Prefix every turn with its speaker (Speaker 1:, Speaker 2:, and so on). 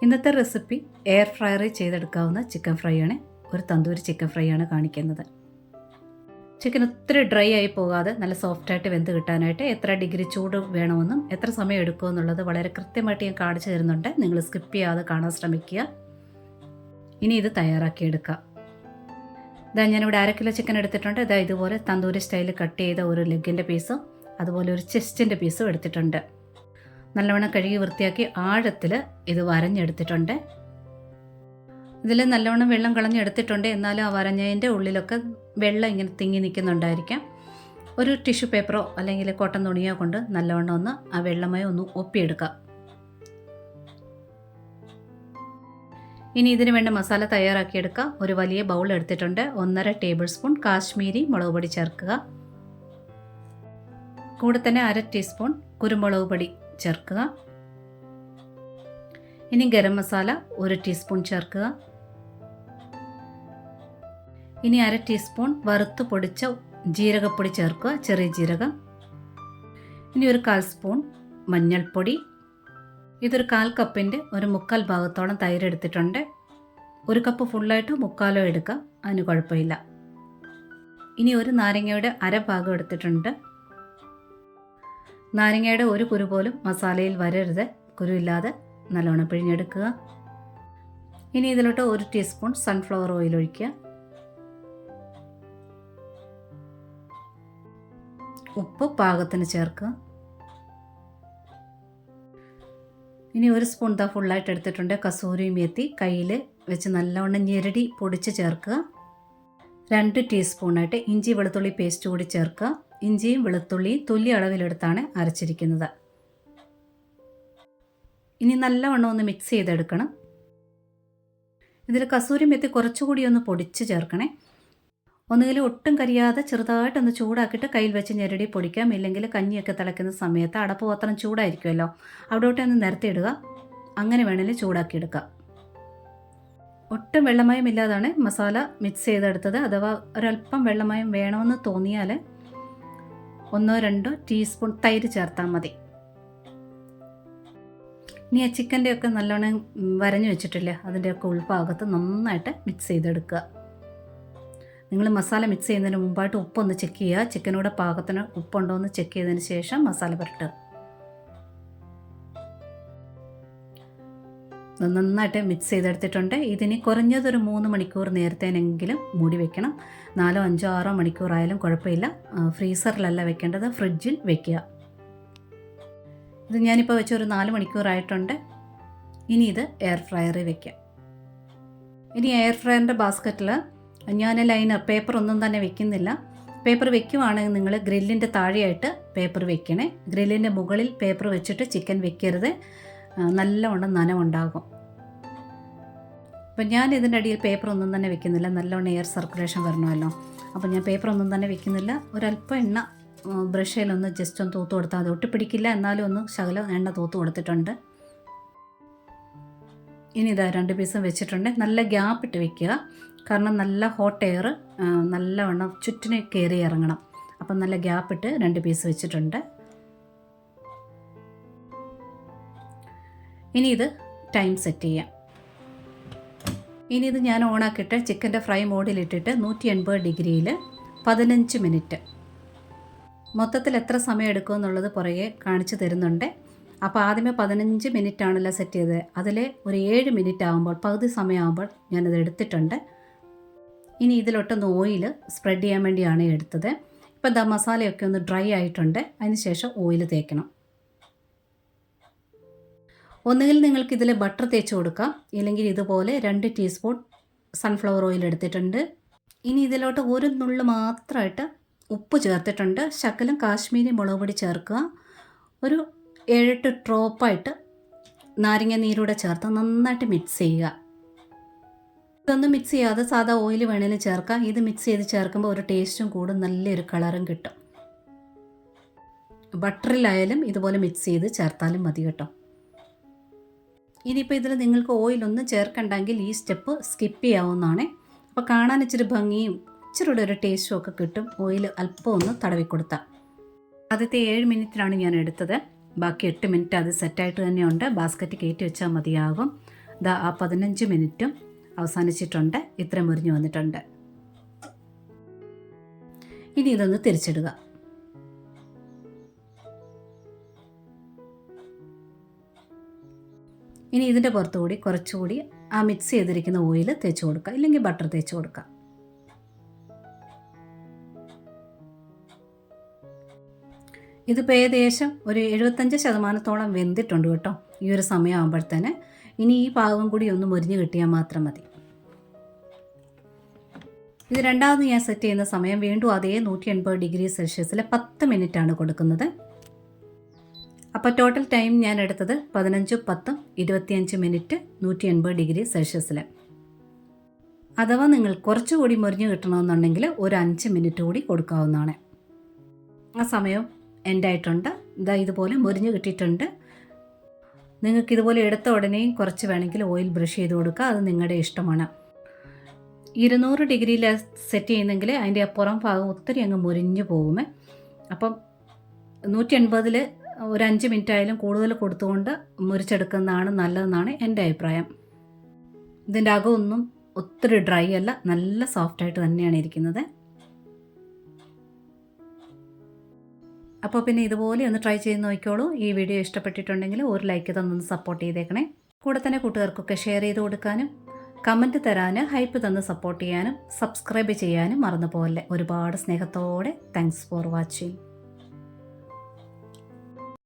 Speaker 1: ഇന്നത്തെ recipe air ഫ്രയറിൽ ചെയ്തെടുക്കാവുന്ന chicken fry ആണ്. ഒരു തന്തൂരി ചിക്കൻ ഫ്രൈ ആണ് കാണിക്കുന്നത്. ചിക്കൻ ഒത്തിരി ഡ്രൈ ആയി പോകാതെ നല്ല സോഫ്റ്റായിട്ട് വെന്ത് കിട്ടാനായിട്ട് എത്ര ഡിഗ്രി ചൂട് വേണമെന്നും എത്ര സമയം എടുക്കുമെന്നുള്ളത് വളരെ കൃത്യമായിട്ട് ഞാൻ കാണിച്ചു തരുന്നുണ്ട്. നിങ്ങൾ സ്കിപ്പ് ചെയ്യാതെ കാണാൻ ശ്രമിക്കുക. ഇനി ഇത് തയ്യാറാക്കിയെടുക്കാം. ഞാനിവിടെ 1/2 കിലോ ചിക്കൻ എടുത്തിട്ടുണ്ട്. ഇതുപോലെ തന്തൂരി സ്റ്റൈലിൽ കട്ട് ചെയ്ത ഒരു ലെഗിൻ്റെ പീസും അതുപോലെ ഒരു ചെസ്റ്റിൻ്റെ പീസും എടുത്തിട്ടുണ്ട്. നല്ലവണ്ണം കഴുകി വൃത്തിയാക്കി ആഴത്തിൽ ഇത് വരഞ്ഞെടുത്തിട്ടുണ്ട്. ഇതിൽ നല്ലവണ്ണം വെള്ളം കളഞ്ഞെടുത്തിട്ടുണ്ട്. എന്നാലും ആ വരഞ്ഞതിൻ്റെ ഉള്ളിലൊക്കെ വെള്ളം ഇങ്ങനെ തിങ്ങി നിൽക്കുന്നുണ്ടായിരിക്കാം. ഒരു ടിഷ്യൂ പേപ്പറോ അല്ലെങ്കിൽ കോട്ടൺ തുണിയോ കൊണ്ട് നല്ലവണ്ണം ഒന്ന് ആ വെള്ളമയോ ഒന്ന് ഒപ്പിയെടുക്കാം. ഇനി ഇതിന് വേണ്ട മസാല തയ്യാറാക്കിയെടുക്കാം. ഒരു വലിയ ബൗൾ എടുത്തിട്ടുണ്ട്. 1.5 ടേബിൾ സ്പൂൺ കാശ്മീരി മുളക് പൊടി ചേർക്കുക. കൂടെ തന്നെ 1/2 ടീസ്പൂൺ കുരുമുളക് പൊടി ചേർക്കുക. ഇനി ഗരം മസാല 1 ടീസ്പൂൺ ചേർക്കുക. ഇനി 1/2 ടീസ്പൂൺ വറുത്ത് പൊടിച്ച ജീരകപ്പൊടി ചേർക്കുക, ചെറിയ ജീരകം. ഇനി ഒരു 1/4 സ്പൂൺ മഞ്ഞൾപ്പൊടി. ഇതൊരു 1/4 കപ്പിൻ്റെ ഒരു 1/4 ഭാഗത്തോളം തൈര് എടുത്തിട്ടുണ്ട്. 1 കപ്പ് ഫുള്ളായിട്ട് 1/4 എടുക്കാം, അതിന് കുഴപ്പമില്ല. ഇനി ഒരു നാരങ്ങയുടെ 1/2 ഭാഗം എടുത്തിട്ടുണ്ട്. നാരങ്ങയുടെ ഒരു കുരു പോലും മസാലയിൽ വരരുത്. കുരുവില്ലാതെ നല്ലോണം പിഴിഞ്ഞെടുക്കുക. ഇനി ഇതിലോട്ട് 1 ടീസ്പൂൺ സൺഫ്ലവർ ഓയിൽ ഒഴിക്കുക. ഉപ്പ് പാകത്തിന് ചേർക്കുക. ഇനി 1 സ്പൂൺ ഫുള്ളായിട്ട് എടുത്തിട്ടുണ്ട് കസൂരി മേത്തി കയ്യിൽ വെച്ച് നല്ലവണ്ണം ഞെരടി പൊടിച്ച് ചേർക്കുക. 2 ടീസ്പൂണായിട്ട് ഇഞ്ചി വെളുത്തുള്ളി പേസ്റ്റ് കൂടി ചേർക്കുക. ഇഞ്ചിയും വെളുത്തുള്ളിയും തുല്യ അളവിലെടുത്താണ് അരച്ചിരിക്കുന്നത്. ഇനി നല്ലവണ്ണം ഒന്ന് മിക്സ് ചെയ്തെടുക്കണം. ഇതിൽ കസൂരി മെത്തി കുറച്ചുകൂടി ഒന്ന് പൊടിച്ച് ചേർക്കണേ. ഒന്നുകിൽ ഒട്ടും കരിയാതെ ചെറുതായിട്ടൊന്ന് ചൂടാക്കിയിട്ട് കയ്യിൽ വെച്ച് ഞെരടി പൊടിക്കാം. ഇല്ലെങ്കിൽ കഞ്ഞിയൊക്കെ തിളയ്ക്കുന്ന സമയത്ത് അടപ്പ് പാത്രം ചൂടായിരിക്കുമല്ലോ, അവിടോട്ട് ഒന്ന് നിരത്തിയിടുക. അങ്ങനെ വേണമെങ്കിൽ ചൂടാക്കിയെടുക്കുക. ഒട്ടും വെള്ളമയം ഇല്ലാതാണ് മസാല മിക്സ് ചെയ്തെടുത്തത്. അഥവാ ഒരല്പം വെള്ളമയം വേണമെന്ന് തോന്നിയാൽ 1-2 ടീസ്പൂൺ തൈര് ചേർത്താൽ മതി. ഇനി ആ ചിക്കൻ്റെയൊക്കെ നല്ലോണം വരഞ്ഞു വെച്ചിട്ടില്ലേ, അതിൻ്റെയൊക്കെ ഉൾഭാഗത്ത് നന്നായിട്ട് മിക്സ് ചെയ്തെടുക്കുക. നിങ്ങൾ മസാല മിക്സ് ചെയ്യുന്നതിന് മുമ്പായിട്ട് ഉപ്പൊന്ന് ചെക്ക് ചെയ്യുക. ചിക്കനോട് പാകത്തിന് ഉപ്പുണ്ടോ എന്ന് ചെക്ക് ചെയ്തതിന് ശേഷം മസാല പുരട്ടുക. നന്നായിട്ട് മിക്സ് ചെയ്തെടുത്തിട്ടുണ്ട്. ഇതിന് കുറഞ്ഞതൊരു 3 മണിക്കൂർ നേരത്തേനെങ്കിലും മൂടി വെക്കണം. 4, 5, 6 മണിക്കൂറായാലും കുഴപ്പമില്ല. ഫ്രീസറിലല്ല വെക്കേണ്ടത്, ഫ്രിഡ്ജിൽ വെക്കുക. ഇത് ഞാനിപ്പോൾ വെച്ചൊരു 4 മണിക്കൂറായിട്ടുണ്ട്. ഇനി ഇത് എയർ ഫ്രയറിൽ വെക്കാം. ഇനി എയർ ഫ്രയറിൻ്റെ ബാസ്ക്കറ്റിൽ ഞാൻ ലൈനർ പേപ്പർ ഒന്നും തന്നെ വെക്കുന്നില്ല. പേപ്പർ വെക്കുവാണെങ്കിൽ നിങ്ങൾ ഗ്രില്ലിൻ്റെ താഴെയായിട്ട് പേപ്പർ വെക്കണേ. ഗ്രില്ലിൻ്റെ മുകളിൽ പേപ്പർ വെച്ചിട്ട് ചിക്കൻ വെക്കരുത്, നല്ലവണ്ണം നനവുണ്ടാകും. അപ്പം ഞാൻ ഇതിൻ്റെ അടിയിൽ പേപ്പർ ഒന്നും തന്നെ വെക്കുന്നില്ല. നല്ലവണ്ണം എയർ സർക്കുലേഷൻ വരണമല്ലോ. അപ്പോൾ ഞാൻ പേപ്പർ ഒന്നും തന്നെ വെക്കുന്നില്ല. ഒരല്പം എണ്ണ ബ്രഷിലൊന്ന് ജസ്റ്റ് ഒന്ന് തൂത്ത് കൊടുത്താൽ അത് ഒട്ടിപ്പിടിക്കില്ല. എന്നാലും ഒന്ന് ശകലം എണ്ണ തൂത്ത് കൊടുത്തിട്ടുണ്ട്. ഇനി ഇതാ 2 പീസും വെച്ചിട്ടുണ്ട്. നല്ല ഗ്യാപ്പിട്ട് വെക്കുക. കാരണം നല്ല ഹോട്ട് എയർ നല്ലവണ്ണം ചുറ്റിനെ കയറി ഇറങ്ങണം. അപ്പം നല്ല ഗ്യാപ്പിട്ട് 2 പീസ് വെച്ചിട്ടുണ്ട്. ഇനി ഇത് ടൈം സെറ്റ് ചെയ്യാം. ഇനി ഇത് ഞാൻ ഓണാക്കിയിട്ട് ചിക്കൻ്റെ ഫ്രൈ മോഡിലിട്ടിട്ട് 180 ഡിഗ്രിയിൽ 15 മിനിറ്റ്. മൊത്തത്തിൽ എത്ര സമയം എടുക്കുമെന്നുള്ളത് പുറകെ കാണിച്ചു തരുന്നുണ്ട്. അപ്പോൾ ആദ്യമേ 15 മിനിറ്റ് ആണല്ലോ സെറ്റ് ചെയ്തത്. അതിൽ ഒരു 7 മിനിറ്റ് ആകുമ്പോൾ, പകുതി സമയമാകുമ്പോൾ ഞാനത് എടുത്തിട്ടുണ്ട്. ഇനി ഇതിലൊട്ടൊന്ന് ഓയിൽ സ്പ്രെഡ് ചെയ്യാൻ വേണ്ടിയാണ് എടുത്തത്. ഇപ്പോൾ മസാലയൊക്കെ ഒന്ന് ഡ്രൈ ആയിട്ടുണ്ട്. അതിന് ശേഷം ഓയിൽ തേക്കണം. ഒന്നുകിൽ നിങ്ങൾക്ക് ഇതിൽ ബട്ടർ തേച്ച് കൊടുക്കാം, ഇല്ലെങ്കിൽ ഇതുപോലെ 2 ടീസ്പൂൺ സൺഫ്ലവർ ഓയിൽ എടുത്തിട്ടുണ്ട്. ഇനി ഇതിലോട്ട് ഒരു നുള്ളു മാത്രമായിട്ട് ഉപ്പ് ചേർത്തിട്ടുണ്ട്. ശകലം കാശ്മീരി മുളക് പൊടി ചേർക്കുക. ഒരു 7-8 ഡ്രോപ്പായിട്ട് നാരങ്ങ നീരൂടെ ചേർത്ത് നന്നായിട്ട് മിക്സ് ചെയ്യുക. ഇതൊന്നും മിക്സ് ചെയ്യാതെ സാധാ ഓയിൽ വേണേലും ചേർക്കാം. ഇത് മിക്സ് ചെയ്ത് ചേർക്കുമ്പോൾ ഒരു ടേസ്റ്റും കൂടും, നല്ലൊരു കളറും കിട്ടും. ബട്ടറിലായാലും ഇതുപോലെ മിക്സ് ചെയ്ത് ചേർത്താലും മതി കേട്ടോ. ഇനിയിപ്പോൾ ഇതിൽ നിങ്ങൾക്ക് ഓയിലൊന്നും ചേർക്കണ്ടെങ്കിൽ ഈ സ്റ്റെപ്പ് സ്കിപ്പ് ചെയ്യാവുന്നതാണ്. അപ്പോൾ കാണാൻ ഇച്ചിരി ഭംഗിയും ഇച്ചിരി ഒരു ടേസ്റ്റും ഒക്കെ കിട്ടും ഓയിൽ അല്പം ഒന്ന് തടവിക്കൊടുത്താൽ. ആദ്യത്തെ 7 മിനിറ്റിലാണ് ഞാൻ എടുത്തത്. ബാക്കി 8 മിനിറ്റ് അത് സെറ്റായിട്ട് തന്നെയുണ്ട്. ബാസ്ക്കറ്റ് കയറ്റി വെച്ചാൽ മതിയാകും. ഇതാ ആ 15 മിനിറ്റും അവസാനിച്ചിട്ടുണ്ട്. ഇത്ര മുരിഞ്ഞു വന്നിട്ടുണ്ട്. ഇനി ഇതൊന്ന് തിരിച്ചിടുക. ഇനി ഇതിൻ്റെ പുറത്തുകൂടി കുറച്ചുകൂടി ആ മിക്സ് ചെയ്തിരിക്കുന്ന ഓയിൽ തേച്ച് കൊടുക്കുക, ഇല്ലെങ്കിൽ ബട്ടർ തേച്ച് കൊടുക്കുക. ഇതിപ്പോൾ ഏകദേശം ഒരു 75% വെന്തിട്ടുണ്ട് കേട്ടോ ഈ ഒരു സമയമാകുമ്പോഴത്തേന്. ഇനി ഈ പാകം കൂടി ഒന്ന് മുരിഞ്ഞ് കിട്ടിയാൽ മാത്രം മതി. ഇത് രണ്ടാമത് ഞാൻ സെറ്റ് ചെയ്യുന്ന സമയം വീണ്ടും അതേ 180 ഡിഗ്രി സെൽഷ്യസിൽ 10 മിനിറ്റാണ് കൊടുക്കുന്നത്. അപ്പോൾ ടോട്ടൽ ടൈം ഞാൻ എടുത്തത് 15, 10, 25 മിനിറ്റ് 180 ഡിഗ്രി സെൽഷ്യസിൽ. അഥവാ നിങ്ങൾ കുറച്ചുകൂടി മുരിഞ്ഞ് കിട്ടണമെന്നുണ്ടെങ്കിൽ ഒരു 5 മിനിറ്റ് കൂടി കൊടുക്കാവുന്നതാണ്. ആ സമയം എൻഡായിട്ടുണ്ട്. ഇതാ ഇതുപോലെ മുരിഞ്ഞ് കിട്ടിയിട്ടുണ്ട്. നിങ്ങൾക്ക് ഇതുപോലെ എടുത്ത ഉടനെയും കുറച്ച് വേണമെങ്കിൽ ഓയിൽ ബ്രഷ് ചെയ്ത് കൊടുക്കുക, അത് നിങ്ങളുടെ ഇഷ്ടമാണ്. 200 ഡിഗ്രിയിൽ സെറ്റ് ചെയ്യുന്നെങ്കിൽ അതിൻ്റെ അപ്പുറം ഭാഗം ഒത്തിരി അങ്ങ് മുരിഞ്ഞ് പോകുമേ. അപ്പം 180-ൽ ഒരു 5 മിനിറ്റ് ആയാലും കൂടുതൽ കൊടുത്തുകൊണ്ട് മുരിച്ചെടുക്കുന്നതാണ് നല്ലതെന്നാണ് എൻ്റെ അഭിപ്രായം. ഇതിൻ്റെ അകമൊന്നും ഒത്തിരി ഡ്രൈ അല്ല, നല്ല സോഫ്റ്റായിട്ട് തന്നെയാണ് ഇരിക്കുന്നത്. അപ്പോൾ പിന്നെ ഇതുപോലെ ഒന്ന് ട്രൈ ചെയ്ത് നോക്കിക്കോളൂ. ഈ വീഡിയോ ഇഷ്ടപ്പെട്ടിട്ടുണ്ടെങ്കിൽ ഒരു ലൈക്ക് തന്നൊന്ന് സപ്പോർട്ട് ചെയ്തേക്കണേ. കൂടെ തന്നെ കൂട്ടുകാർക്കൊക്കെ ഷെയർ ചെയ്ത് കൊടുക്കാനും കമൻറ്റ് തരാൻ, ഹൈപ്പ് തന്ന് സപ്പോർട്ട് ചെയ്യാനും സബ്സ്ക്രൈബ് ചെയ്യാനും മറന്നു പോകല്ലേ. ഒരുപാട് സ്നേഹത്തോടെ താങ്ക്സ് ഫോർ വാച്ചിങ്.